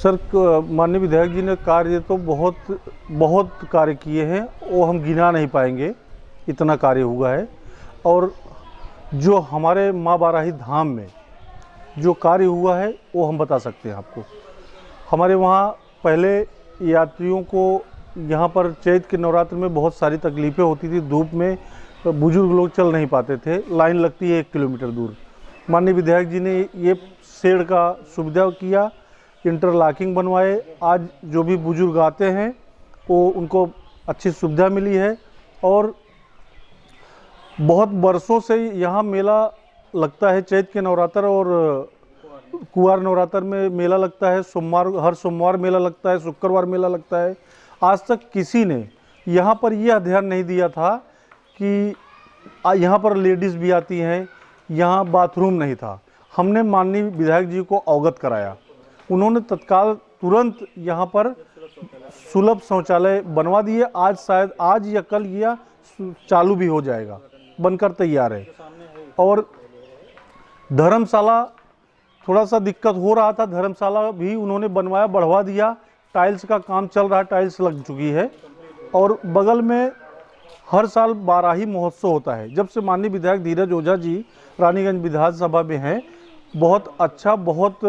Sir, माननीय विधायक जी ने कार्य तो बहुत बहुत कार्य किए हैं, वो हम गिना नहीं पाएंगे, इतना कार्य हुआ है। और जो हमारे माँ बाराही धाम में जो कार्य हुआ है वो हम बता सकते हैं आपको। हमारे वहाँ पहले यात्रियों को यहाँ पर चैत के नवरात्र में बहुत सारी तकलीफ़ें होती थी। धूप में बुजुर्ग लोग चल नहीं पाते थे, लाइन लगती है 1 किलोमीटर दूर। माननीय विधायक जी ने ये शेड का सुविधा किया, इंटरलॉकिंग बनवाए। आज जो भी बुजुर्ग आते हैं वो उनको अच्छी सुविधा मिली है। और बहुत बरसों से यहाँ मेला लगता है, चैत के नवरात्र और कुंवार नवरात्र में मेला लगता है। हर सोमवार मेला लगता है, शुक्रवार मेला लगता है। आज तक किसी ने यहाँ पर यह ध्यान नहीं दिया था कि यहाँ पर लेडीज़ भी आती हैं, यहाँ बाथरूम नहीं था। हमने माननीय विधायक जी को अवगत कराया, उन्होंने तत्काल तुरंत यहाँ पर सुलभ शौचालय बनवा दिए। आज शायद आज या कल यह चालू भी हो जाएगा, बनकर तैयार है। और धर्मशाला थोड़ा सा दिक्कत हो रहा था, धर्मशाला भी उन्होंने बनवाया, बढ़वा दिया। टाइल्स का काम चल रहा है, टाइल्स लग चुकी है। और बगल में हर साल बाराही महोत्सव होता है। जब से माननीय विधायक धीरज ओझा जी रानीगंज विधानसभा में हैं, बहुत अच्छा, बहुत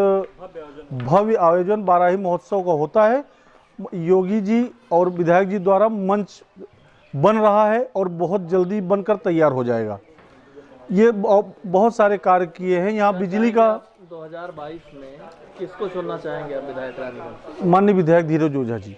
भव्य आयोजन बाराही महोत्सव का होता है। योगी जी और विधायक जी द्वारा मंच बन रहा है और बहुत जल्दी बनकर तैयार हो जाएगा। ये बहुत सारे कार्य किए हैं। यहाँ बिजली का 2022 में किसको चुनना चाहेंगे आप विधायक रानीगंज? माननीय विधायक धीरज ओझा जी,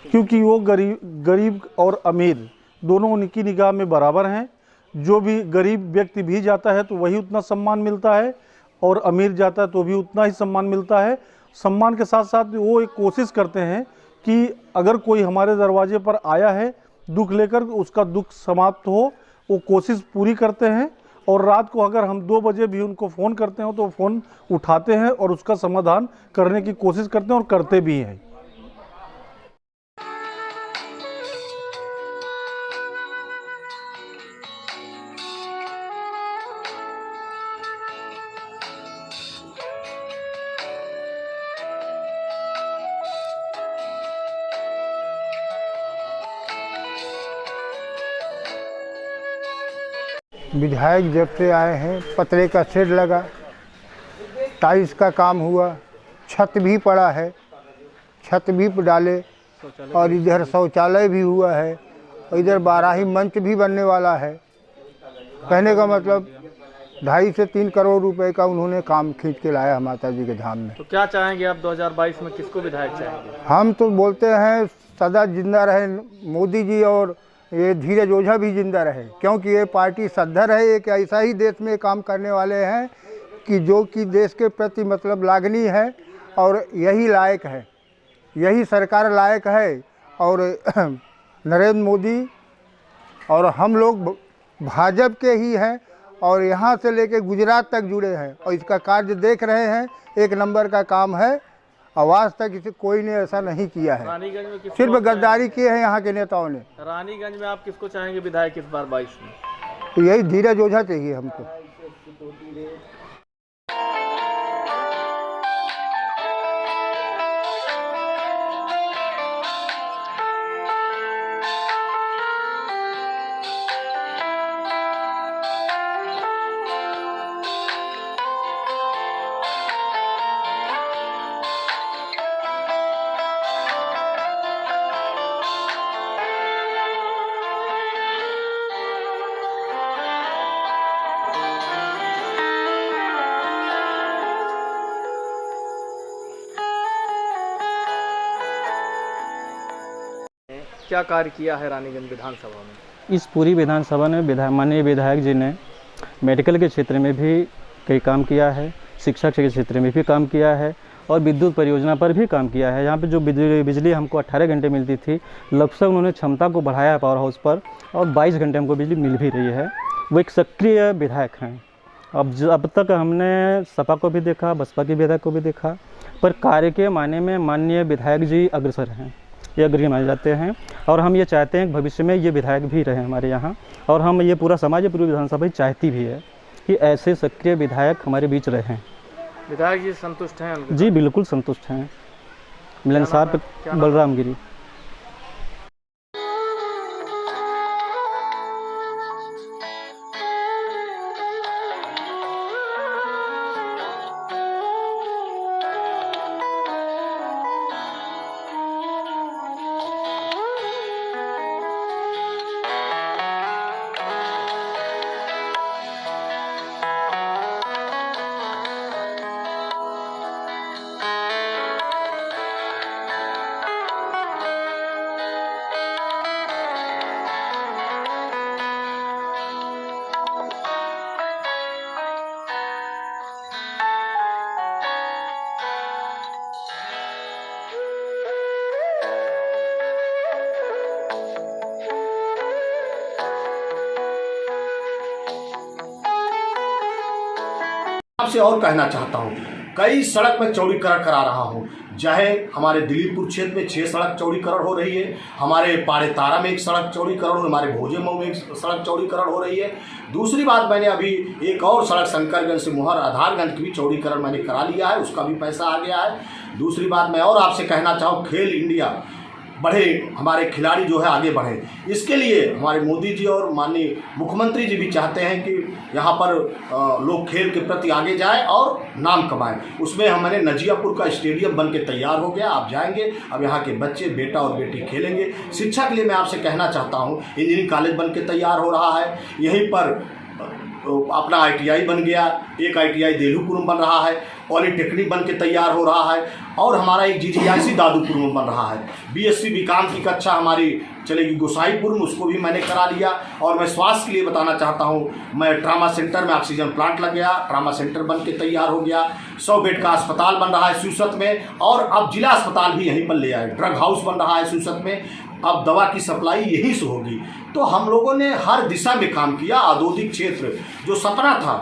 क्योंकि वो गरीब और अमीर दोनों उनकी निगाह में बराबर हैं। जो भी गरीब व्यक्ति भी जाता है तो वही उतना सम्मान मिलता है, और अमीर जाता है तो भी उतना ही सम्मान मिलता है। सम्मान के साथ साथ वो एक कोशिश करते हैं कि अगर कोई हमारे दरवाजे पर आया है दुख लेकर, उसका दुख समाप्त हो, वो कोशिश पूरी करते हैं। और रात को अगर हम 2 बजे भी उनको फ़ोन करते हो तो फ़ोन उठाते हैं और उसका समाधान करने की कोशिश करते हैं और करते भी हैं। विधायक जब से आए हैं पतरे का शेड लगा, टाइल्स का काम हुआ, छत भी पड़ा है, छत भी डाले, और इधर शौचालय भी हुआ है, और इधर बाराही मंच भी बनने वाला है। कहने का मतलब 2.5 से 3 करोड़ रुपए का उन्होंने काम खींच के लाया माता जी के धाम में। तो क्या चाहेंगे आप 2022 में, किसको विधायक चाहेंगे? हम तो बोलते हैं सदा जिंदा रहे मोदी जी, और ये धीरज ओझा भी जिंदा रहे, क्योंकि ये पार्टी सद्धर है। एक ऐसा ही देश में काम करने वाले हैं कि जो कि देश के प्रति मतलब लागनी है, और यही लायक है, यही सरकार लायक है। और नरेंद्र मोदी और हम लोग भाजपा के ही हैं, और यहाँ से लेके गुजरात तक जुड़े हैं, और इसका कार्य देख रहे हैं। 1 नंबर का काम है, आवाज़ तक किसी कोई ने ऐसा नहीं किया है। रानीगंज में सिर्फ गद्दारी किए हैं यहाँ के नेताओं ने। रानीगंज में आप किसको चाहेंगे विधायक इस बार 22 में? तो यही धीरज ओझा चाहिए हमको। क्या कार्य किया है रानीगंज विधानसभा में? इस पूरी विधानसभा में माननीय विधायक जी ने मेडिकल के क्षेत्र में भी कई काम किया है, शिक्षा के क्षेत्र में भी काम किया है, और विद्युत परियोजना पर भी काम किया है। यहाँ पे जो बिजली हमको 18 घंटे मिलती थी, लगभग उन्होंने क्षमता को बढ़ाया पावर हाउस पर, और 22 घंटे हमको बिजली मिल भी रही है। वो एक सक्रिय विधायक हैं। अब तक हमने सपा को भी देखा, बसपा के विधायक को भी देखा, पर कार्य के मायने में माननीय विधायक जी अग्रसर हैं, ये अग्रणी माने जाते हैं। और हम ये चाहते हैं कि भविष्य में ये विधायक भी रहे हमारे यहाँ, और हम ये पूरा समाज, पूरी विधानसभा चाहती भी है कि ऐसे सक्रिय विधायक हमारे बीच रहें। विधायक जी संतुष्ट हैं उनके? जी बिल्कुल संतुष्ट हैं। मिलनसार क्या नाम? बलराम गिरी। आपसे और कहना चाहता हूँ, कई सड़क में चौड़ीकरण करा रहा हूँ। चाहे हमारे दिलीपपुर क्षेत्र में 6 सड़क चौड़ीकरण हो रही है, हमारे पाड़े तारा में 1 सड़क चौड़ीकरण हो, हमारे भोजे मऊ में 1 सड़क चौड़ीकरण हो रही है। दूसरी बात, मैंने अभी एक और सड़क शंकरगंज से मुहर आधारगंज की भी चौड़ीकरण मैंने करा लिया है, उसका भी पैसा आ गया है। दूसरी बात मैं और आपसे कहना चाहूँ, खेल इंडिया बढ़े, हमारे खिलाड़ी जो है आगे बढ़े, इसके लिए हमारे मोदी जी और माननीय मुख्यमंत्री जी भी चाहते हैं कि यहाँ पर लोग खेल के प्रति आगे जाएं और नाम कमाएं। उसमें हमारे नजियापुर का स्टेडियम बन के तैयार हो गया, आप जाएंगे, अब यहाँ के बच्चे, बेटा और बेटी खेलेंगे। शिक्षा के लिए मैं आपसे कहना चाहता हूँ, इंजीनियरिंग कॉलेज बन के तैयार हो रहा है, यहीं पर अपना ITI बन गया, एक ITI देलूपुर में बन रहा है, पॉलीटेक्निक बन के तैयार हो रहा है, और हमारा एक GGIC दादूपुर में बन रहा है। BSc बीकॉम की कक्षा हमारी चलेगी गोसाईपुर में, उसको भी मैंने करा लिया। और मैं स्वास्थ्य के लिए बताना चाहता हूँ, मैं ट्रामा सेंटर में ऑक्सीजन प्लांट लग गया, ट्रामा सेंटर बन के तैयार हो गया। 100 बेड का अस्पताल बन रहा है सूसत में, और अब जिला अस्पताल भी यहीं पर ले आए। ड्रग हाउस बन रहा है सूसत में, अब दवा की सप्लाई यहीं से होगी। तो हम लोगों ने हर दिशा में काम किया। औद्योगिक क्षेत्र जो सपना था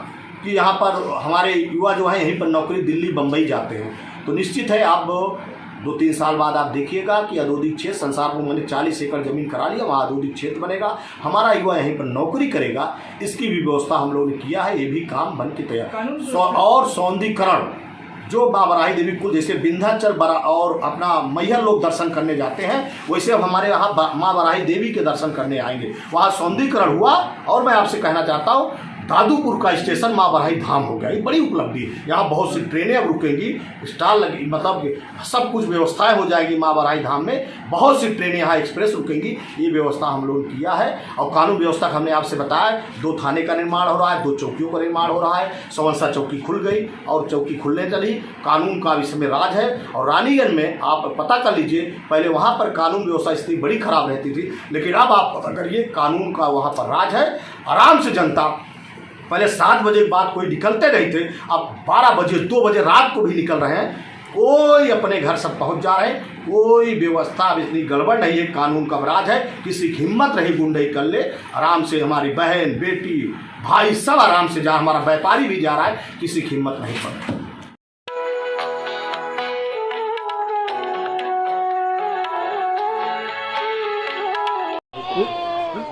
कि यहाँ पर हमारे युवा जो है यहीं पर नौकरी दिल्ली बम्बई जाते हैं, तो निश्चित है अब 2-3 साल बाद आप देखिएगा कि औद्योगिक क्षेत्र संसार में मैंने 40 एकड़ ज़मीन करा लिया, वहाँ औद्योगिक क्षेत्र बनेगा, हमारा युवा यहीं पर नौकरी करेगा। इसकी भी व्यवस्था हम लोगों ने किया है, ये भी काम बन के तैयार। और सौंदर्यीकरण जो माँ बराही देवी कुल जैसे विंध्याचल बरा और अपना मैहर लोग दर्शन करने जाते हैं, वैसे अब हमारे यहाँ माँ बराही देवी के दर्शन करने आएंगे, वहाँ सौंदर्यीकरण हुआ। और मैं आपसे कहना चाहता हूँ, दादूपुर का स्टेशन माँ बराही धाम हो गया, ये बड़ी उपलब्धि है। यहाँ बहुत सी ट्रेनें अब रुकेंगी, स्टॉल लगी, मतलब सब कुछ व्यवस्थाएं हो जाएगी माँ बराही धाम में। बहुत सी ट्रेनें यहाँ एक्सप्रेस रुकेंगी, ये व्यवस्था हम लोगों ने किया है। और कानून व्यवस्था का हमने आपसे बताया, 2 थाने का निर्माण हो रहा है, 2 चौकियों का निर्माण हो रहा है। सवंसा चौकी खुल गई और चौकी खुलने चली, कानून का इस समय राज है। और रानीगंज में आप पता कर लीजिए, पहले वहाँ पर कानून व्यवस्था स्थिति बड़ी खराब रहती थी, लेकिन अब आप पता करिए कानून का वहाँ पर राज है। आराम से जनता, पहले 7 बजे के बाद कोई निकलते नहीं थे, अब 12 बजे 2 बजे रात को भी निकल रहे हैं, कोई अपने घर सब पहुंच जा रहे हैं। कोई व्यवस्था अब इतनी गड़बड़ नहीं है, कानून का राज है। किसी की हिम्मत रही गुंडई कर ले, आराम से हमारी बहन, बेटी, भाई सब आराम से जा, हमारा व्यापारी भी जा रहा है, किसी की हिम्मत नहीं पड़ रही।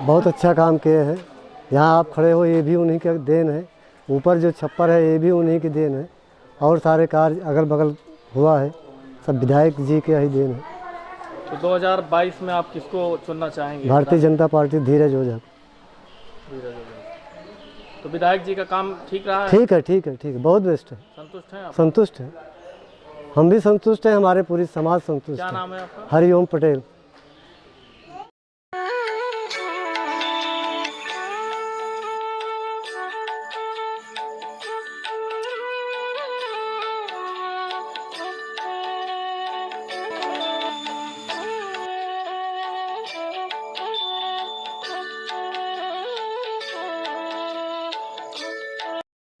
बहुत अच्छा काम किए हैं। यहाँ आप खड़े हो, ये भी उन्हीं के देन है। ऊपर जो छप्पर है, ये भी उन्हीं की देन है। और सारे कार्य अगल बगल हुआ है, सब विधायक जी के ही देन है। तो 2022 में आप किसको चुनना चाहेंगे? भारतीय जनता पार्टी, धीरज ओझा। तो विधायक जी का काम ठीक रहा है? ठीक है, ठीक है, ठीक है, बहुत बेस्ट है। संतुष्ट हैं आप? संतुष्ट है, हम भी संतुष्ट हैं, हमारे पूरी समाज संतुष्ट क्या है। नाम है आपका? हरिओम पटेल।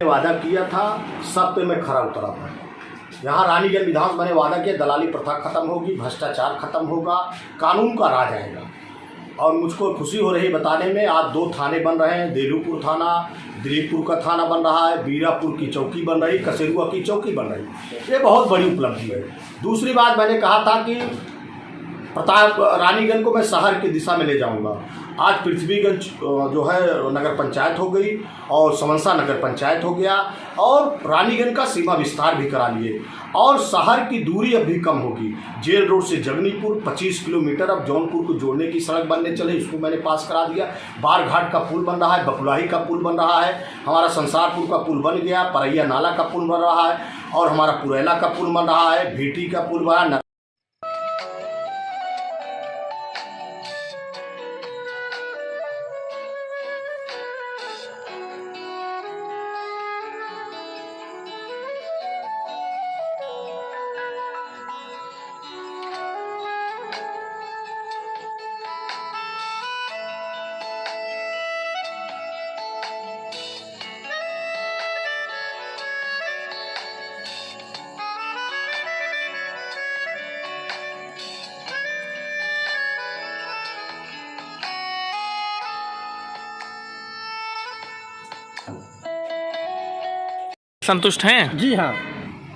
वादा किया था, सब पे मैं खरा उतरा था। यहाँ रानीगंज विधानसभा ने वादा किया, दलाली प्रथा खत्म होगी, भ्रष्टाचार खत्म होगा, कानून का राज आएगा। और मुझको खुशी हो रही बताने में, आज 2 थाने बन रहे हैं, देलूपुर थाना, दिलीपपुर का थाना बन रहा है, बीरापुर की चौकी बन रही, कसेरुआ की चौकी बन रही। ये बहुत बड़ी उपलब्धि है। दूसरी बात, मैंने कहा था कि प्रताप रानीगंज को मैं शहर की दिशा में ले जाऊंगा। आज पृथ्वीगंज जो है नगर पंचायत हो गई और समंसा नगर पंचायत हो गया और रानीगंज का सीमा विस्तार भी करा लिए और शहर की दूरी अब भी कम होगी। जेल रोड से जगनीपुर 25 किलोमीटर अब जौनपुर को जोड़ने की सड़क बनने चले, इसको मैंने पास करा दिया। बारघाट का पुल बन रहा है, बकुलाही का पुल बन रहा है, हमारा संसारपुर का पुल बन गया, परैया नाला का पुल बन रहा है और हमारा पुरैला का पुल बन रहा है, भीटी का पुल बना है। संतुष्ट हैं? जी हाँ।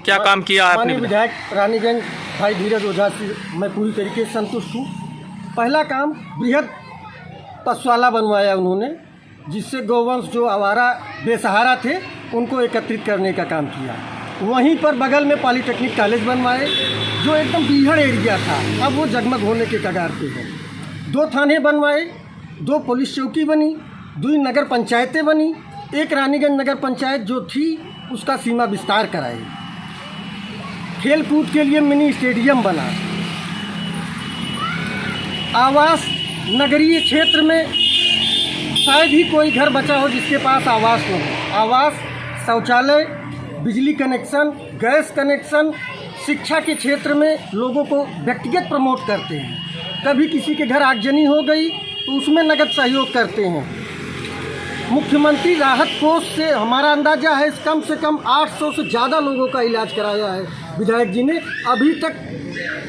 क्या काम किया आपने? माननीय विधायक रानीगंज भाई धीरज ओझा से मैं पूरी तरीके से संतुष्ट हूँ। पहला काम बृहद पशुशाला बनवाया उन्होंने, जिससे गौवंश जो आवारा बेसहारा थे उनको एकत्रित करने का काम किया। वहीं पर बगल में पॉलीटेक्निक कॉलेज बनवाए जो एकदम बीहड़ एरिया था, अब वो जगमग होने के कगार पे है। 2 थाने बनवाए, 2 पुलिस चौकी बनी, 2 नगर पंचायतें बनी, एक रानीगंज नगर पंचायत जो थी उसका सीमा विस्तार कराए। खेल कूद के लिए मिनी स्टेडियम बना। आवास नगरीय क्षेत्र में शायद ही कोई घर बचा हो जिसके पास आवास न हो। आवास, शौचालय, बिजली कनेक्शन, गैस कनेक्शन, शिक्षा के क्षेत्र में लोगों को व्यक्तिगत प्रमोट करते हैं। कभी किसी के घर आगजनी हो गई तो उसमें नगद सहयोग करते हैं। मुख्यमंत्री राहत कोष से हमारा अंदाजा है कम से कम 800 से ज़्यादा लोगों का इलाज कराया है विधायक जी ने। अभी तक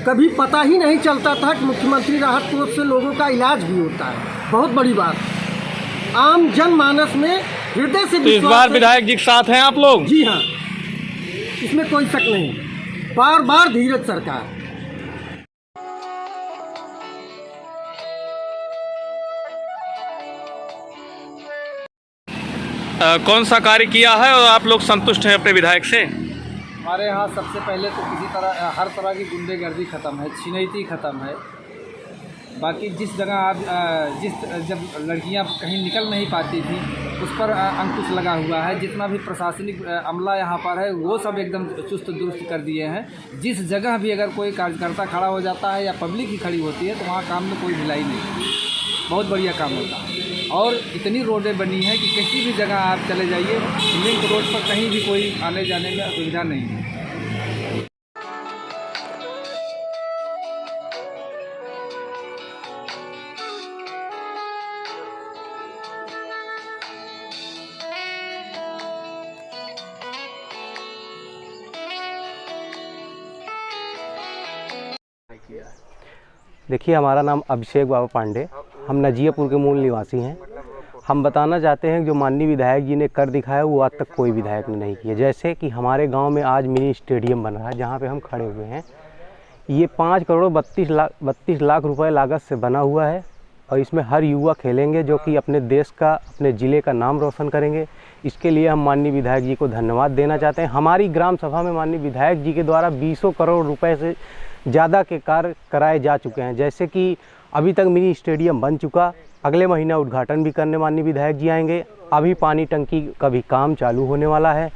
कभी पता ही नहीं चलता था कि मुख्यमंत्री राहत कोष से लोगों का इलाज भी होता है। बहुत बड़ी बात, आम जनमानस में हृदय से तो इस बार विधायक जी के साथ हैं आप लोग? जी हाँ, इसमें कोई शक नहीं। बार बार धीरज सरकार। कौन सा कार्य किया है और आप लोग संतुष्ट हैं अपने विधायक से? हमारे यहाँ सबसे पहले तो किसी तरह हर तरह की गुंडेगर्दी ख़त्म है, छिनैती ख़त्म है। बाकी जिस जगह आप जब लड़कियाँ कहीं निकल नहीं पाती थी उस पर अंकुश लगा हुआ है। जितना भी प्रशासनिक अमला यहाँ पर है वो सब एकदम चुस्त दुरुस्त कर दिए हैं। जिस जगह भी अगर कोई कार्यकर्ता खड़ा हो जाता है या पब्लिक ही खड़ी होती है तो वहाँ काम में कोई ढिलाई नहीं, बहुत बढ़िया काम होता है। और इतनी रोडें बनी हैं कि किसी भी जगह आप चले जाइए, लिंक रोड पर कहीं भी कोई आने जाने में असुविधा नहीं है। देखिए, हमारा नाम अभिषेक बाबा पांडे, हम नजियापुर के मूल निवासी हैं। हम बताना चाहते हैं कि जो माननीय विधायक जी ने कर दिखाया वो आज तक कोई विधायक ने नहीं किया। जैसे कि हमारे गांव में आज मिनी स्टेडियम बन रहा है जहां पे हम खड़े हुए हैं। ये 5 करोड़ 32 लाख रुपए लागत से बना हुआ है और इसमें हर युवा खेलेंगे जो कि अपने देश का, अपने ज़िले का नाम रोशन करेंगे। इसके लिए हम माननीय विधायक जी को धन्यवाद देना चाहते हैं। हमारी ग्राम सभा में माननीय विधायक जी के द्वारा 20 करोड़ रुपए से ज़्यादा के कार्य कराए जा चुके हैं। जैसे कि अभी तक मिनी स्टेडियम बन चुका, अगले महीना उद्घाटन भी करने माननीय विधायक जी आएंगे। अभी पानी टंकी का भी काम चालू होने वाला है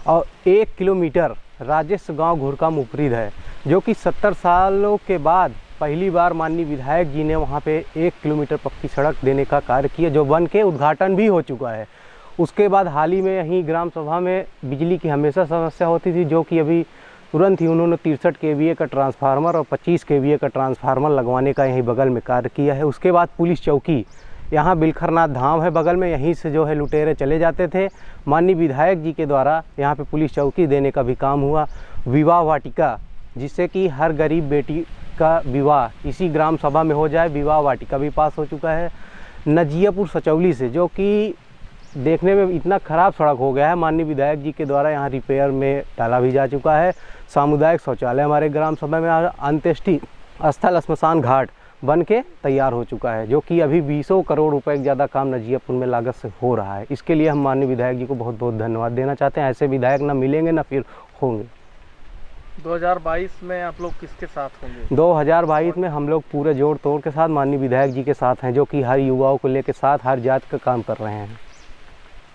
और 1 किलोमीटर राजेश गांव घुरकाम उपरिद है जो कि 70 सालों के बाद पहली बार माननीय विधायक जी ने वहां पे 1 किलोमीटर पक्की सड़क देने का कार्य किया जो बन के उद्घाटन भी हो चुका है। उसके बाद हाल ही में यहीं ग्राम सभा में बिजली की हमेशा समस्या होती थी जो कि अभी तुरंत ही उन्होंने 63 kVA का ट्रांसफार्मर और 25 kVA का ट्रांसफार्मर लगवाने का यहीं बगल में कार्य किया है। उसके बाद पुलिस चौकी, यहाँ बिलखरनाथ धाम है बगल में, यहीं से जो है लुटेरे चले जाते थे। माननीय विधायक जी के द्वारा यहाँ पे पुलिस चौकी देने का भी काम हुआ। विवाह वाटिका, जिससे कि हर गरीब बेटी का विवाह इसी ग्राम सभा में हो जाए, विवाह वाटिका भी पास हो चुका है। नजियापुर सचौली से, जो कि देखने में इतना ख़राब सड़क हो गया है, माननीय विधायक जी के द्वारा यहाँ रिपेयर में डाला भी जा चुका है। सामुदायिक शौचालय हमारे ग्राम सभा में, अंत्येष्टि स्थल श्मशान घाट बन के तैयार हो चुका है, जो कि अभी 20 करोड़ रुपए से ज़्यादा काम नजियापुर में लागत से हो रहा है। इसके लिए हम माननीय विधायक जी को बहुत बहुत धन्यवाद देना चाहते हैं। ऐसे विधायक ना मिलेंगे ना फिर होंगे। 2022 में आप लोग किसके साथ होंगे? 2022 में हम लोग पूरे जोड़ तोड़ के साथ माननीय विधायक जी के साथ हैं, जो कि हर युवाओं को लेकर साथ हर जात का काम कर रहे हैं।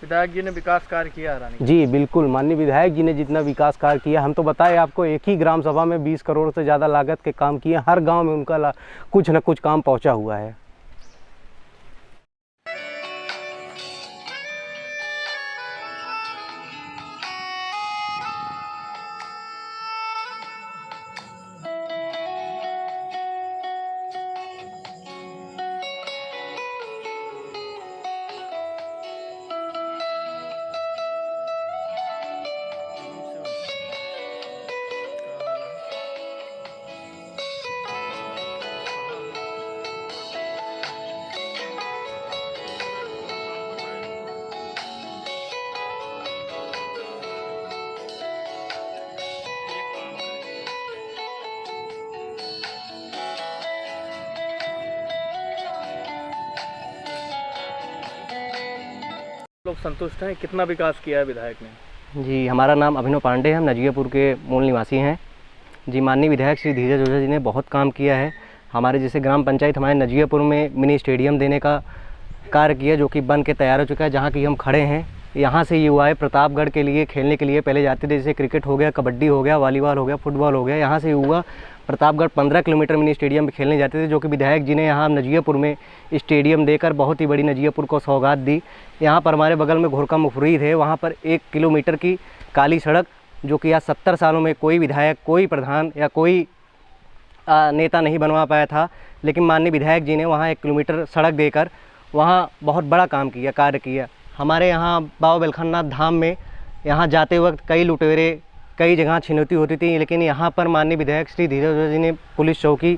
विधायक जी ने विकास कार्य किया है? जी बिल्कुल, माननीय विधायक जी ने जितना विकास कार्य किया, हम तो बताए आपको, एक ही ग्राम सभा में 20 करोड़ से ज़्यादा लागत के काम किए। हर गांव में उनका कुछ न कुछ काम पहुंचा हुआ है। लोग संतुष्ट हैं? कितना विकास किया है विधायक ने? जी, हमारा नाम अभिनव पांडे है, हम नजियापुर के मूल निवासी हैं। जी, माननीय विधायक श्री धीरज ओझा जी ने बहुत काम किया है। हमारे जैसे ग्राम पंचायत हमारे नजियापुर में मिनी स्टेडियम देने का कार्य किया, जो कि बन के तैयार हो चुका है। जहाँ की हम खड़े हैं, यहाँ से युवाएं प्रतापगढ़ के लिए खेलने के लिए पहले जाते थे, जैसे क्रिकेट हो गया, कबड्डी हो गया, वॉलीबॉल हो गया, फुटबॉल हो गया। यहाँ से युवा प्रतापगढ़ 15 किलोमीटर मिनी स्टेडियम में खेलने जाते थे, जो कि विधायक जी ने यहाँ नजियापुर में स्टेडियम देकर बहुत ही बड़ी नजियापुर को सौगात दी। यहाँ पर हमारे बगल में घोरका मुफरीद है, वहाँ पर 1 किलोमीटर की काली सड़क, जो कि आज 70 सालों में कोई विधायक, कोई प्रधान या कोई नेता नहीं बनवा पाया था, लेकिन माननीय विधायक जी ने वहाँ 1 किलोमीटर सड़क देकर वहाँ बहुत बड़ा काम किया, कार्य किया। हमारे यहाँ बाबा बेलखनाथ धाम में यहाँ जाते वक्त कई लुटेरे, कई जगह छिनौती होती थी, लेकिन यहाँ पर माननीय विधायक श्री धीरज ओझा जी ने पुलिस चौकी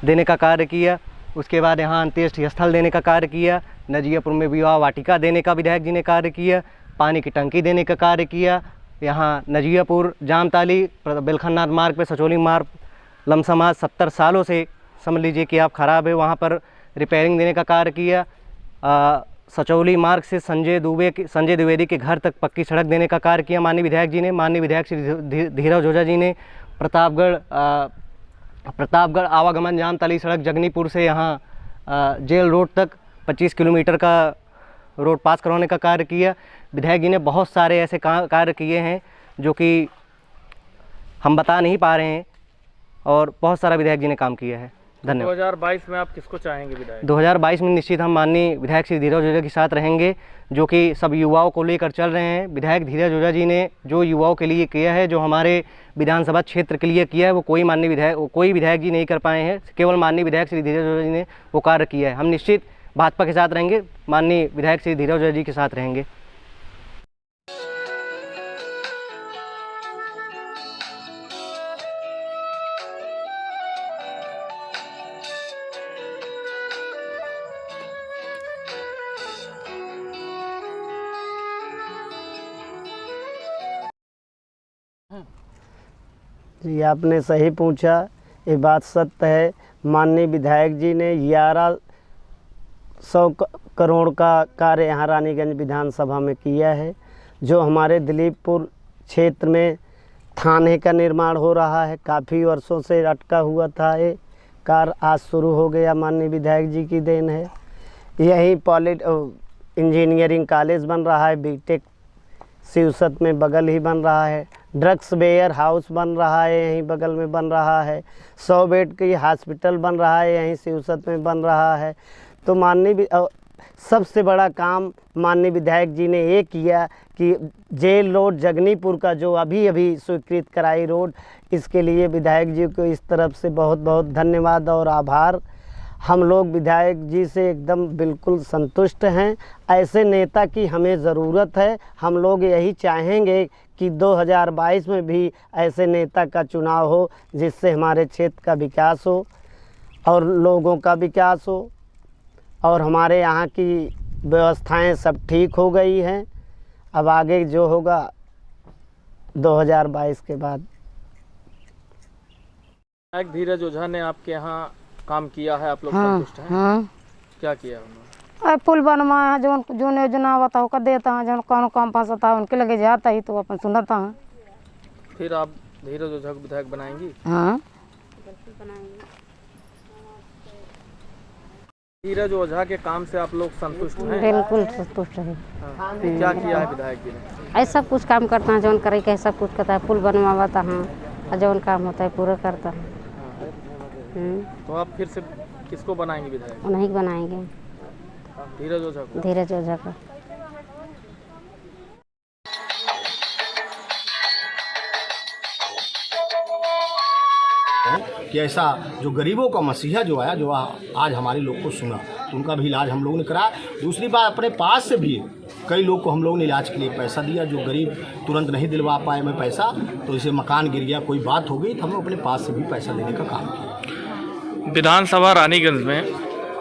देने का कार्य किया। उसके बाद यहाँ अंत्येष्टि स्थल देने का कार्य किया। नजियापुर में विवाह वाटिका देने का विधायक जी ने कार्य किया। पानी की टंकी देने का कार्य किया। यहाँ नजियापुर जामताली बेलखनाथ मार्ग पे सचोली मार्ग लमसम आज 70 सालों से समझ लीजिए कि आप ख़राब है, वहाँ पर रिपेयरिंग देने का कार्य किया। सचौली मार्ग से संजय द्विवेदी के घर तक पक्की सड़क देने का कार्य किया माननीय विधायक जी ने। माननीय विधायक श्री धीरज ओझा जी ने प्रतापगढ़ आवागमन जामताली सड़क जगनीपुर से यहाँ जेल रोड तक 25 किलोमीटर का रोड पास करवाने का कार्य किया। विधायक जी ने बहुत सारे ऐसे कार्य किए हैं जो कि हम बता नहीं पा रहे हैं, और बहुत सारा विधायक जी ने काम किया है। धन्यवाद। 2022 में आप किसको चाहेंगे विधायक? 2022 में निश्चित हम माननीय विधायक श्री धीरज ओझा के साथ रहेंगे, जो कि सब युवाओं को लेकर चल रहे हैं। विधायक धीरज ओझा जी ने जो युवाओं के लिए किया है, जो हमारे विधानसभा क्षेत्र के लिए किया है, वो कोई विधायक जी नहीं कर पाए हैं। केवल माननीय विधायक श्री धीरज ओझा जी ने वो कार्य किया है। हम निश्चित भाजपा के साथ रहेंगे, माननीय विधायक श्री धीरज ओझा जी के साथ रहेंगे। जी, आपने सही पूछा, ये बात सत्य है। माननीय विधायक जी ने 1100 करोड़ का कार्य यहाँ रानीगंज विधानसभा में किया है। जो हमारे दिलीपपुर क्षेत्र में थाने का निर्माण हो रहा है, काफ़ी वर्षों से अटका हुआ था, ये कार्य आज शुरू हो गया, माननीय विधायक जी की देन है। यहीं इंजीनियरिंग कॉलेज बन रहा है, बीटेक सिवसत में बगल ही बन रहा है। ड्रग्स वेयर हाउस बन रहा है, यहीं बगल में बन रहा है। 100 बेड की हॉस्पिटल बन रहा है, यहीं सिवसत में बन रहा है। तो माननीय सबसे बड़ा काम माननीय विधायक जी ने ये किया कि जेल रोड जगनीपुर का जो अभी स्वीकृत कराई रोड, इसके लिए विधायक जी को इस तरफ से बहुत बहुत धन्यवाद और आभार। हम लोग विधायक जी से एकदम बिल्कुल संतुष्ट हैं। ऐसे नेता की हमें ज़रूरत है। हम लोग यही चाहेंगे कि 2022 में भी ऐसे नेता का चुनाव हो, जिससे हमारे क्षेत्र का विकास हो और लोगों का विकास हो, और हमारे यहाँ की व्यवस्थाएं सब ठीक हो गई हैं। अब आगे जो होगा 2022 के बाद विधायक धीरज ओझा ने आपके यहाँ काम किया है, आप लोग हाँ, संतुष्ट हैं? हाँ। क्या किया उन्होंने? पुल बनवाया जो योजना होता है देता है, जो कौन काम पास होता है उनके लगे जाता ही तो अपन सुनता है। फिर आप धीरज ओझा को विधायक बनाएंगी? हाँ। धीरज ओझा के काम से आप लोग संतुष्ट हैं? बिल्कुल संतुष्ट है। हाँ। क्या किया है विधायक जी ने? ऐसा कुछ काम करता है जो करे के सब कुछ करता है, पुल बनवाता है और जो काम होता है पूरा करता है। तो आप फिर से किसको बनाएंगे विधायक? उन्हीं बनाएंगे, धीरज ओझा को। धीरज ओझा का। कि ऐसा जो गरीबों का मसीहा जो आया, जो आज हमारे लोग को सुना, उनका भी इलाज हम लोगों ने कराया। दूसरी बात, अपने पास से भी कई लोग को हम लोगों ने इलाज के लिए पैसा दिया। जो गरीब तुरंत नहीं दिलवा पाए में पैसा, तो इसे मकान गिर गया, कोई बात हो गई, तो हम लोग अपने पास से भी पैसा देने का काम किया। विधानसभा रानीगंज में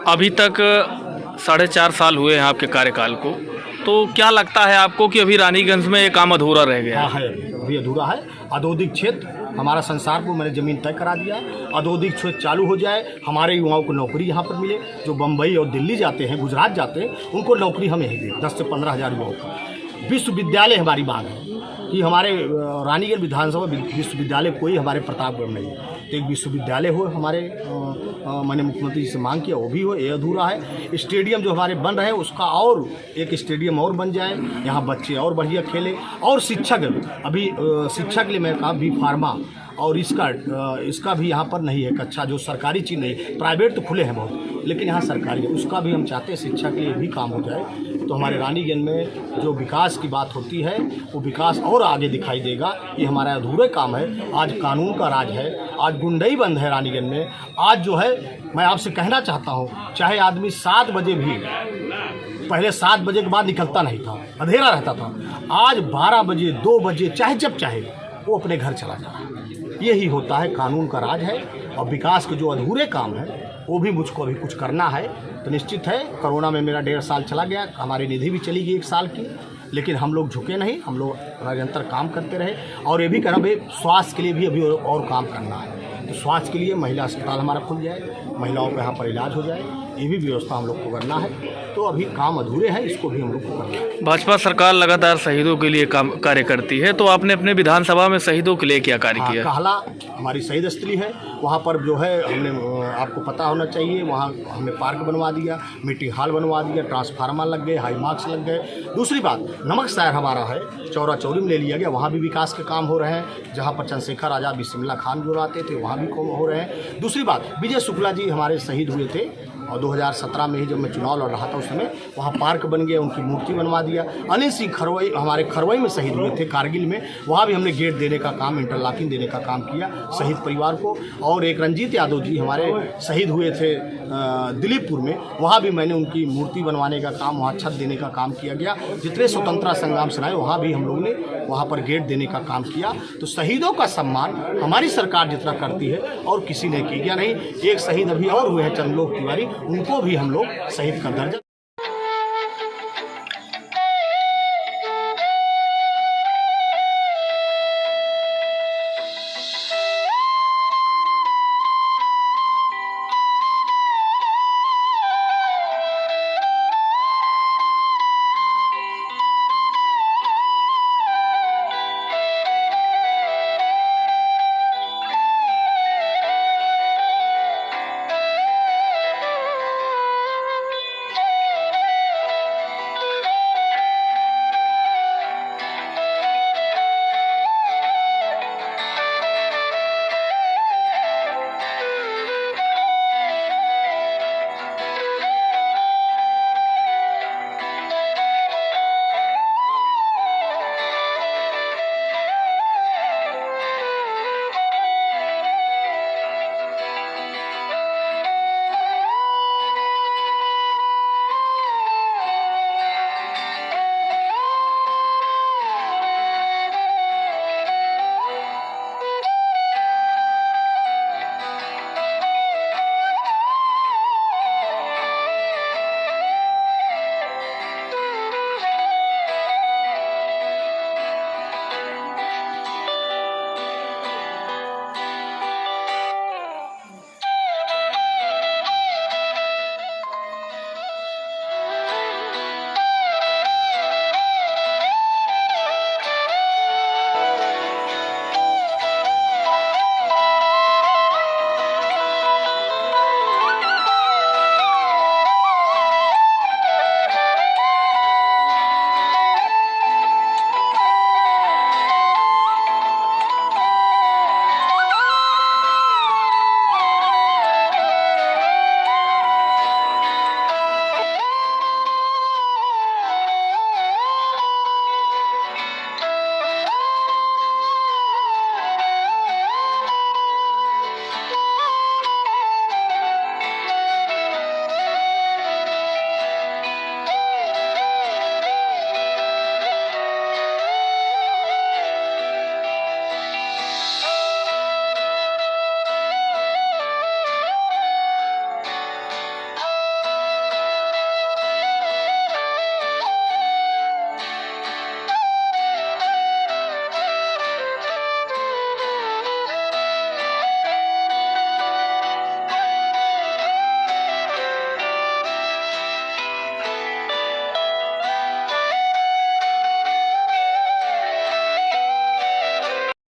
अभी तक 4.5 साल हुए हैं आपके कार्यकाल को, तो क्या लगता है आपको कि अभी रानीगंज में ये काम अधूरा रह गया? हाँ है, अभी अधूरा है। औद्योगिक क्षेत्र हमारा संसारपुर मैंने ज़मीन तय करा दिया, औद्योगिक क्षेत्र चालू हो जाए, हमारे युवाओं को नौकरी यहाँ पर मिले। जो बम्बई और दिल्ली जाते हैं, गुजरात जाते हैं, उनको नौकरी हम यहीं दें। 10 से 15 हज़ार युवाओं को। विश्वविद्यालय हमारी मांग है कि हमारे रानीगंज विधानसभा विश्वविद्यालय कोई हमारे प्रतापगढ़ में नहीं है, तो एक विश्वविद्यालय हो हमारे। मैंने मुख्यमंत्री जी से मांग किया, वो भी हो, ये अधूरा है। स्टेडियम जो हमारे बन रहे हैं, उसका और एक स्टेडियम और बन जाए, यहाँ बच्चे और बढ़िया खेले। और शिक्षा के अभी शिक्षा के लिए मैं कहा भी फार्मा और इसका भी यहाँ पर नहीं है कक्षा, जो सरकारी चीज़ नहीं। प्राइवेट तो खुले हैं बहुत, लेकिन यहाँ सरकारी है, उसका भी हम चाहते हैं शिक्षा के लिए भी काम हो जाए। तो हमारे रानीगंज में जो विकास की बात होती है, वो विकास और आगे दिखाई देगा। ये हमारा अधूरे काम है। आज कानून का राज है, आज गुंडई बंद है रानीगंज में। आज जो है, मैं आपसे कहना चाहता हूँ, चाहे आदमी 7 बजे भी, पहले 7 बजे के बाद निकलता नहीं था, अंधेरा रहता था। आज 12 बजे, 2 बजे, चाहे जब चाहे वो अपने घर चला जाए। यही होता है, कानून का राज है। और विकास के जो अधूरे काम है, वो भी मुझको अभी कुछ करना है। तो निश्चित है, कोरोना में मेरा 1.5 साल चला गया, हमारी निधि भी चली गई 1 साल की, लेकिन हम लोग झुके नहीं, हम लोग निरंतर काम करते रहे। और ये भी कहना भाई, स्वास्थ्य के लिए भी अभी और काम करना है। तो स्वास्थ्य के लिए महिला अस्पताल हमारा खुल जाए, महिलाओं का यहाँ पर इलाज हो जाए, ये भी व्यवस्था हम लोग को करना है। तो अभी काम अधूरे हैं, इसको भी हम लोग को करना है। भाजपा सरकार लगातार शहीदों के लिए काम कार्य करती है, तो आपने अपने विधानसभा में शहीदों के लिए क्या कार्य किया? कहला हमारी शहीद स्थली है, वहाँ पर जो है हमने, आपको पता होना चाहिए, वहाँ हमने पार्क बनवा दिया, मीटिंग हॉल बनवा दिया, ट्रांसफार्मर लग गए, हाई मार्क्स लग गए। दूसरी बात, नमक शहर हमारा है, चौरा चौरी में ले लिया गया, वहाँ भी विकास के काम हो रहे हैं। जहाँ पर चंद्रशेखर आज़ाद, बिस्मिल्ला खान जो आते थे, वहाँ भी काम हो रहे हैं। दूसरी बात, विजय शुक्ला जी हमारे शहीद हुए थे, और 2017 में ही जब मैं चुनाव लड़ रहा था, उस समय वहाँ पार्क बन गया, उनकी मूर्ति बनवा दिया। अनिल सिंह खरवई हमारे खरवई में शहीद हुए थे, कारगिल में, वहाँ भी हमने गेट देने का काम, इंटरलॉकिंग देने का काम किया शहीद परिवार को। और एक रंजीत यादव जी हमारे शहीद हुए थे दिलीपपुर में, वहाँ भी मैंने उनकी मूर्ति बनवाने का काम, वहाँ छत देने का काम किया गया। जितने स्वतंत्रता संग्राम सेनानी, वहाँ भी हम लोगों ने वहाँ पर गेट देने का काम किया। तो शहीदों का सम्मान हमारी सरकार जितना करती है और किसी ने किया नहीं। एक शहीद अभी और हुए हैं, चंद्रलोक तिवारी, उनको भी हम लोग शहीद का दर्जा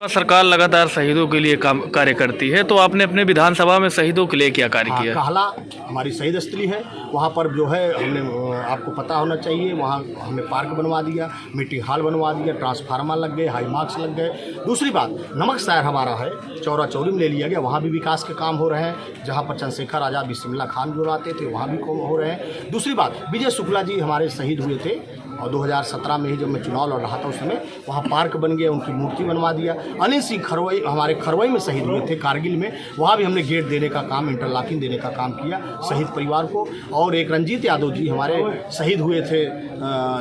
सरकार लगातार शहीदों के लिए काम कार्य करती है, तो आपने अपने विधानसभा में शहीदों के लिए क्या कार्य किया? कहला हमारी शहीद स्थली है, वहाँ पर जो है हमने आपको पता होना चाहिए, वहाँ हमने पार्क बनवा दिया, मीटिंग हॉल बनवा दिया, ट्रांसफार्मर लग गए, हाई मार्क्स लग गए। दूसरी बात, नमक शहर हमारा है, चौरा चौरी में ले लिया गया, वहाँ भी विकास के काम हो रहे हैं। जहाँ पर चंद्रशेखर आज़ाद बिस्मिल्लाह खान जो आते थे वहाँ भी काम हो रहे हैं। दूसरी बात, विजय शुक्ला जी हमारे शहीद हुए थे और 2017 में ही जब मैं चुनाव लड़ रहा था उस समय वहाँ पार्क बन गया, उनकी मूर्ति बनवा दिया। अनिल सिंह खरवई हमारे खरवई में शहीद हुए थे कारगिल में, वहाँ भी हमने गेट देने का काम, इंटरलॉकिंग देने का काम किया शहीद परिवार को। और एक रंजीत यादव जी हमारे शहीद हुए थे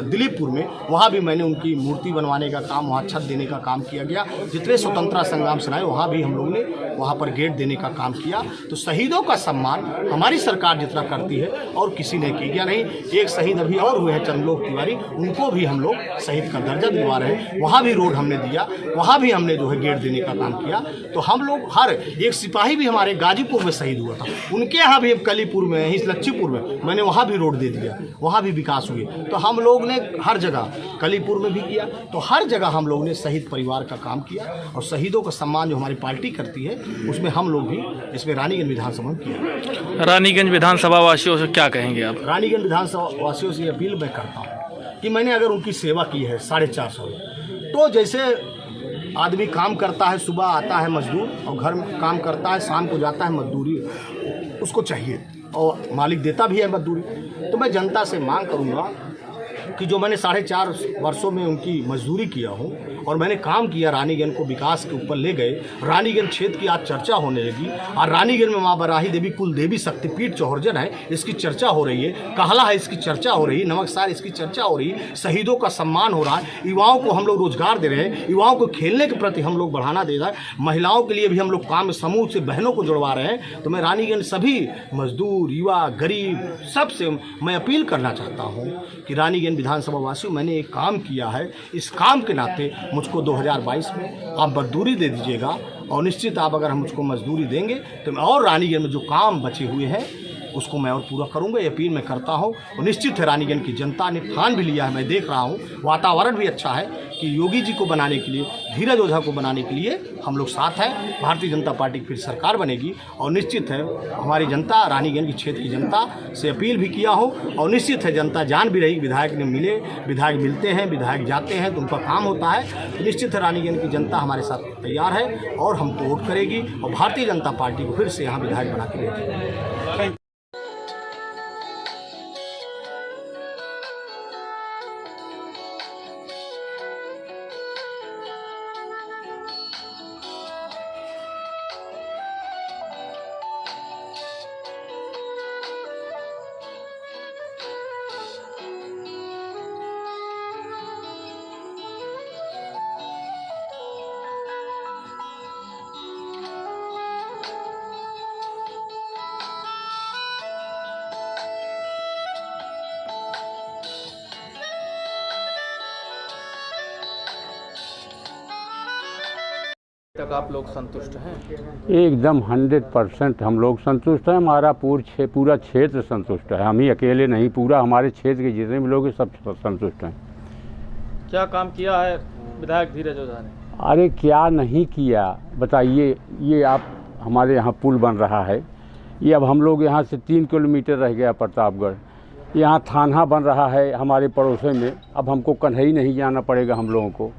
दिलीपपुर में, वहाँ भी मैंने उनकी मूर्ति बनवाने का काम, वहाँ छत देने का काम किया गया। जितने स्वतंत्रता संग्राम सेनानी वहाँ भी हम लोग ने वहाँ पर गेट देने का काम किया। तो शहीदों का सम्मान हमारी सरकार जितना करती है और किसी ने किया नहीं। एक शहीद अभी और हुए हैं चंद्रलोक तिवारी, उनको भी हम लोग शहीद का दर्जा दिलवा रहे हैं। वहाँ भी रोड हमने दिया, वहाँ भी हमने जो है गेट देने का काम किया। तो हम लोग हर एक सिपाही भी हमारे गाजीपुर में शहीद हुआ था, उनके यहाँ भी कलीपुर में, इस लच्छीपुर में मैंने वहाँ भी रोड दे दिया, वहाँ भी विकास हुए। तो हम लोग ने हर जगह, कलीपुर में भी किया, तो हर जगह हम लोग ने शहीद परिवार का काम किया। और शहीदों का सम्मान जो हमारी पार्टी करती है उसमें हम लोग भी इसमें रानीगंज विधानसभा में किया। रानीगंज विधानसभा वासियों से क्या कहेंगे आप? रानीगंज विधानसभा वासियों से अपील मैं करता हूँ कि मैंने अगर उनकी सेवा की है 450, तो जैसे आदमी काम करता है, सुबह आता है मजदूर और घर में काम करता है, शाम को जाता है मजदूरी उसको चाहिए और मालिक देता भी है मजदूरी। तो मैं जनता से मांग करूँगा कि जो मैंने 4.5 वर्षों में उनकी मजदूरी किया हूँ और मैंने काम किया, रानीगंज को विकास के ऊपर ले गए। रानीगंज क्षेत्र की आज चर्चा होने लगी और रानीगंज में माँ बराही देवी कुल देवी शक्तिपीठ चौहर्जन है, इसकी चर्चा हो रही है। कहला है, इसकी चर्चा हो रही है। नमकसार, इसकी चर्चा हो रही है। शहीदों का सम्मान हो रहा है। युवाओं को हम लोग रोजगार दे रहे हैं, युवाओं को खेलने के प्रति हम लोग बढ़ाना दे रहे हैं। महिलाओं के लिए भी हम लोग काम समूह से बहनों को जुड़वा रहे हैं। तो मैं रानीगंज सभी मजदूर, युवा, गरीब सबसे मैं अपील करना चाहता हूँ कि रानीगंज विधानसभा वासियों, मैंने एक काम किया है, इस काम के नाते मुझको 2022 में आप मजदूरी दे दीजिएगा। और निश्चित आप अगर हम मुझको मजदूरी देंगे तो मैं और रानीगंज में जो काम बचे हुए हैं उसको मैं और पूरा करूंगा, ये अपील मैं करता हूं। और निश्चित है रानीगंज की जनता ने ठान भी लिया है, मैं देख रहा हूं वातावरण भी अच्छा है कि योगी जी को बनाने के लिए, धीरज ओझा को बनाने के लिए हम लोग साथ हैं। भारतीय जनता पार्टी की फिर सरकार बनेगी और निश्चित है हमारी जनता, रानीगंज की क्षेत्र की जनता से अपील भी किया हो और निश्चित है जनता जान भी रही, विधायक ने मिले, विधायक मिलते हैं, विधायक जाते हैं तो उनका काम होता है। तो निश्चित है रानीगंज की जनता हमारे साथ तैयार है और हमको वोट करेगी और भारतीय जनता पार्टी को फिर से यहाँ विधायक बना के भेजेगी। तक आप लोग संतुष्ट हैं? एकदम 100% हम लोग संतुष्ट हैं। हमारा पूरा क्षेत्र संतुष्ट है। हम ही अकेले नहीं, पूरा हमारे क्षेत्र के जितने भी लोग हैं सब संतुष्ट हैं। क्या काम किया है विधायक धीरज ओझा ने? अरे क्या नहीं किया बताइए। ये आप हमारे यहाँ पुल बन रहा है, ये अब हम लोग यहाँ से 3 किलोमीटर रह गया प्रतापगढ़। यहाँ थाना बन रहा है हमारे पड़ोसे में, अब हमको कन्हई नहीं जाना पड़ेगा हम लोगों को।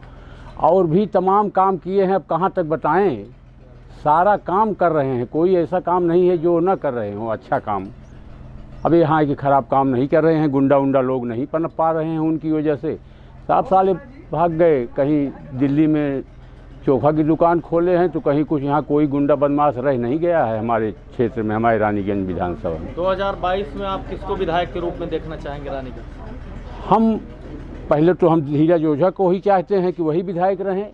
और भी तमाम काम किए हैं, अब कहाँ तक बताएं। सारा काम कर रहे हैं, कोई ऐसा काम नहीं है जो ना कर रहे हों अच्छा काम। अब यहाँ के ख़राब काम नहीं कर रहे हैं, गुंडा उंडा लोग नहीं पनप पा रहे हैं उनकी वजह से। 7 साल भाग गए, कहीं दिल्ली में चोखा की दुकान खोले हैं तो कहीं कुछ। यहाँ कोई गुंडा बदमाश रह नहीं गया है हमारे क्षेत्र में, हमारे रानीगंज विधानसभा में। 2022 में आप किसको विधायक के रूप में देखना चाहेंगे रानीगंज? हम पहले तो हम धीरज ओझा को ही चाहते हैं कि वही विधायक रहें,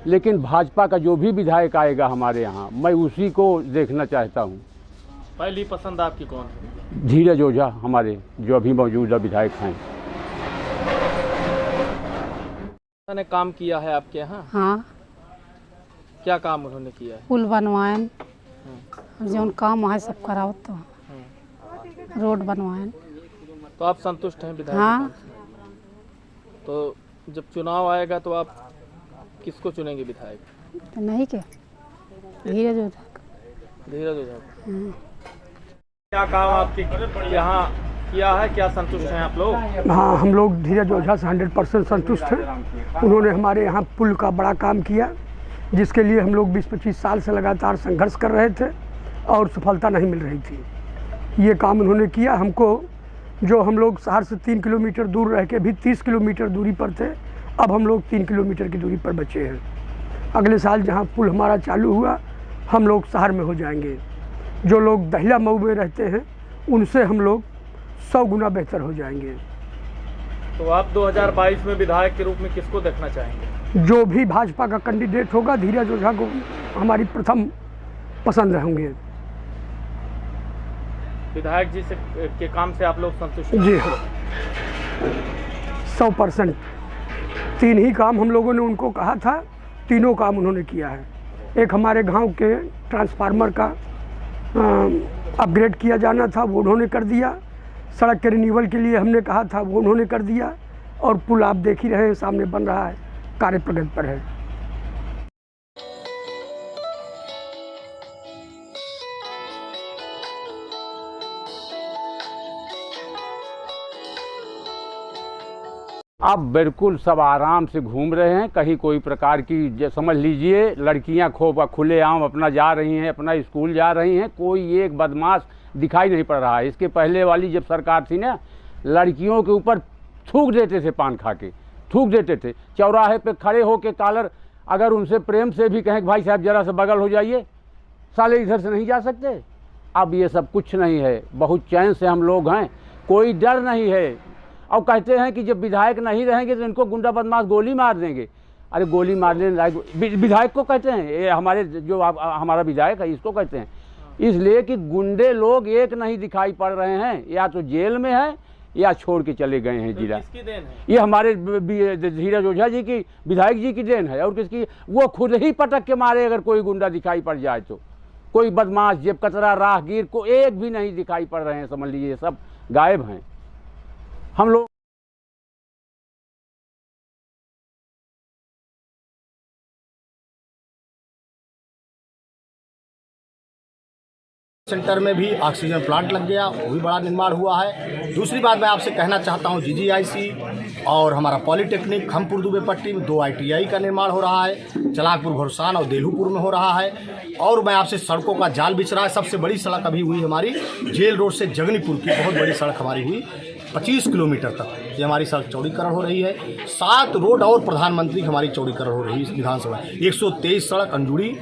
लेकिन भाजपा का जो भी विधायक आएगा हमारे यहाँ, मैं उसी को देखना चाहता हूँ। पहली पसंद आपकी कौन है? धीरज ओझा हमारे जो अभी मौजूदा विधायक हैं। उन्होंने काम किया है आपके यहाँ? हाँ। क्या काम उन्होंने किया है? पुल बनवाएं, जो काम है सब कराओ, तो रोड बनवाएं। तो आप संतुष्ट हैं विधायक? हाँ। तो जब चुनाव आएगा तो आप किसको चुनेंगे विधायक? तो नहीं क्या धीरज ओझा। धीरज ओझा। क्या काम आपके यहाँ किया है, क्या संतुष्ट हैं आप लोग? हाँ, हम लोग धीरज ओझा से 100% संतुष्ट हैं। उन्होंने हमारे यहाँ पुल का बड़ा काम किया, जिसके लिए हम लोग 20-25 साल से लगातार संघर्ष कर रहे थे और सफलता नहीं मिल रही थी। ये काम उन्होंने किया। हमको जो हम लोग शहर से 3 किलोमीटर दूर रह के भी 30 किलोमीटर दूरी पर थे, अब हम लोग 3 किलोमीटर की दूरी पर बचे हैं। अगले साल जहाँ पुल हमारा चालू हुआ, हम लोग शहर में हो जाएंगे। जो लोग दहिया मऊ में रहते हैं, उनसे हम लोग 100 गुना बेहतर हो जाएंगे। तो आप 2022 में विधायक के रूप में किसको देखना चाहेंगे? जो भी भाजपा का कैंडिडेट होगा, धीरज ओझा को हमारी प्रथम पसंद होंगे। विधायक जी से के काम से आप लोग संतुष्ट हैं? जी हाँ, 100%। 3 ही काम हम लोगों ने उनको कहा था, तीनों काम उन्होंने किया है। एक हमारे गांव के ट्रांसफार्मर का अपग्रेड किया जाना था, वो उन्होंने कर दिया। सड़क के रिन्यूअल के लिए हमने कहा था, वो उन्होंने कर दिया। और पुल आप देख ही रहे हैं, सामने बन रहा है, कार्य प्रगति पर है। अब बिल्कुल सब आराम से घूम रहे हैं। कहीं कोई प्रकार की समझ लीजिए लड़कियां खूब खुलेआम अपना जा रही हैं, अपना स्कूल जा रही हैं। कोई एक बदमाश दिखाई नहीं पड़ रहा है। इसके पहले वाली जब सरकार थी ना, लड़कियों के ऊपर थूक देते थे, पान खा के थूक देते थे। चौराहे पे खड़े होके कॉलर अगर उनसे प्रेम से भी कहें कि भाई साहब जरा सा बगल हो जाइए, साले इधर से नहीं जा सकते। अब ये सब कुछ नहीं है, बहुत चैन से हम लोग हैं, कोई डर नहीं है। और कहते हैं कि जब विधायक नहीं रहेंगे तो इनको गुंडा बदमाश गोली मार देंगे। अरे गोली मारने लायक विधायक को कहते हैं, ये हमारे जो हमारा विधायक है इसको कहते हैं। इसलिए कि गुंडे लोग एक नहीं दिखाई पड़ रहे हैं, या तो जेल में है या छोड़ के चले गए हैं जिला। किसकी देन है? ये हमारे धीरज ओझा जी की, विधायक जी की देन है। और किसकी? वो खुद ही पटक के मारे अगर कोई गुंडा दिखाई पड़ जाए तो। कोई बदमाश जेब कतरा राहगीर को एक भी नहीं दिखाई पड़ रहे हैं, समझ लीजिए सब गायब हैं। हम लोग सेंटर में भी ऑक्सीजन प्लांट लग गया, वो भी बड़ा निर्माण हुआ है। दूसरी बात मैं आपसे कहना चाहता हूँ, GGIC और हमारा पॉलिटेक्निक खमपुर दुबे पट्टी में 2 ITI का निर्माण हो रहा है। चलाकपुर भरसान और देलूपुर में हो रहा है। और मैं आपसे सड़कों का जाल बिछ रहा है। सबसे बड़ी सड़क अभी हुई हमारी जेल रोड से जगनीपुर की, बहुत बड़ी सड़क हमारी हुई 25 किलोमीटर तक। ये हमारी सड़क चौड़ीकरण हो रही है। 7 रोड और प्रधानमंत्री की हमारी चौड़ीकरण हो रही है इस विधानसभा। 123 सड़क अंजुड़ी।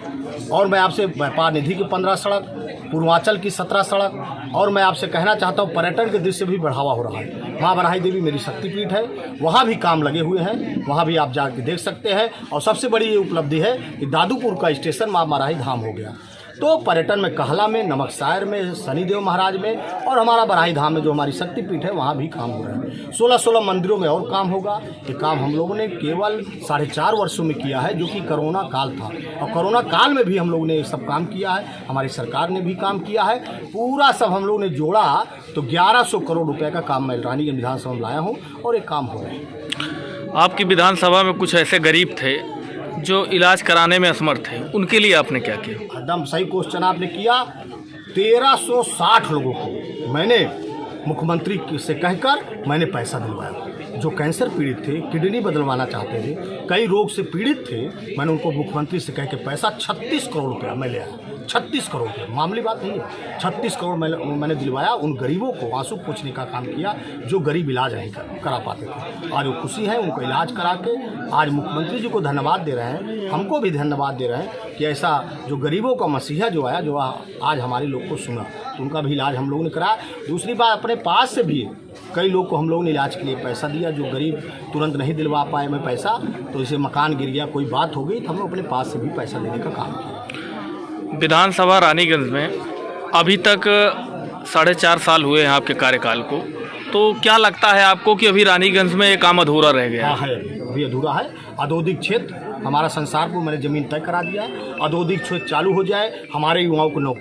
और मैं आपसे व्यापार निधि की 15 सड़क, पूर्वांचल की 17 सड़क। और मैं आपसे कहना चाहता हूँ, पर्यटन के दृष्टि से भी बढ़ावा हो रहा है। माँ बराही देवी मेरी शक्तिपीठ है, वहाँ भी काम लगे हुए हैं, वहाँ भी आप जाके देख सकते हैं। और सबसे बड़ी ये उपलब्धि है कि दादूपुर का स्टेशन माँ बराही धाम हो गया। तो पर्यटन में कहला में, नमकसार में, शनिदेव महाराज में और हमारा बराही धाम में जो हमारी शक्तिपीठ है, वहाँ भी काम हो रहा है। 16 मंदिरों में और काम होगा। ये काम हम लोगों ने केवल 4.5 वर्षों में किया है, जो कि कोरोना काल था। और कोरोना काल में भी हम लोगों ने ये सब काम किया है। हमारी सरकार ने भी काम किया है। पूरा सब हम लोगों ने जोड़ा तो 1100 करोड़ रुपये का काम मैं रानीगंज विधानसभा में लाया हूँ और एक काम हो रहा है। आपकी विधानसभा में कुछ ऐसे गरीब थे जो इलाज कराने में असमर्थ थे, उनके लिए आपने क्या किया? एकदम सही क्वेश्चन आपने किया। 1360 लोगों को मैंने मुख्यमंत्री से कहकर मैंने पैसा दिलवाया। जो कैंसर पीड़ित थे, किडनी बदलवाना चाहते थे, कई रोग से पीड़ित थे, मैंने उनको मुख्यमंत्री से कह के पैसा 36 करोड़ रुपया मैं ले आया। 36 करोड़ रुपये मामूली बात नहीं है। 36 करोड़ मैंने दिलवाया। उन गरीबों को आंसू पोंछने का काम किया जो गरीब इलाज नहीं करा पाते थे। आज वो खुशी है, उनको इलाज करा के आज मुख्यमंत्री जी को धन्यवाद दे रहे हैं, हमको भी धन्यवाद दे रहे हैं कि ऐसा जो गरीबों का मसीहा जो आया, जो आज हमारे लोग को सुना, उनका भी इलाज हम लोगों ने कराया। दूसरी बात, अपने पास से भी कई लोग को हम लोगों ने इलाज के लिए पैसा दिया। जो गरीब तुरंत नहीं दिलवा पाए मैं पैसा, तो इसे मकान गिर गया, कोई बात हो गई, तो हम लोग अपने पास से भी पैसा देने का काम किया। विधानसभा रानीगंज में अभी तक 4.5 साल हुए हैं आपके कार्यकाल को, तो क्या लगता है आपको कि अभी रानीगंज में एक काम अधूरा रह गया? हाँ है, अभी अधूरा है। औद्योगिक क्षेत्र हमारा संसारपुर मैंने ज़मीन तय करा दिया। औद्योगिक क्षेत्र चालू हो जाए, हमारे युवाओं को नौकरी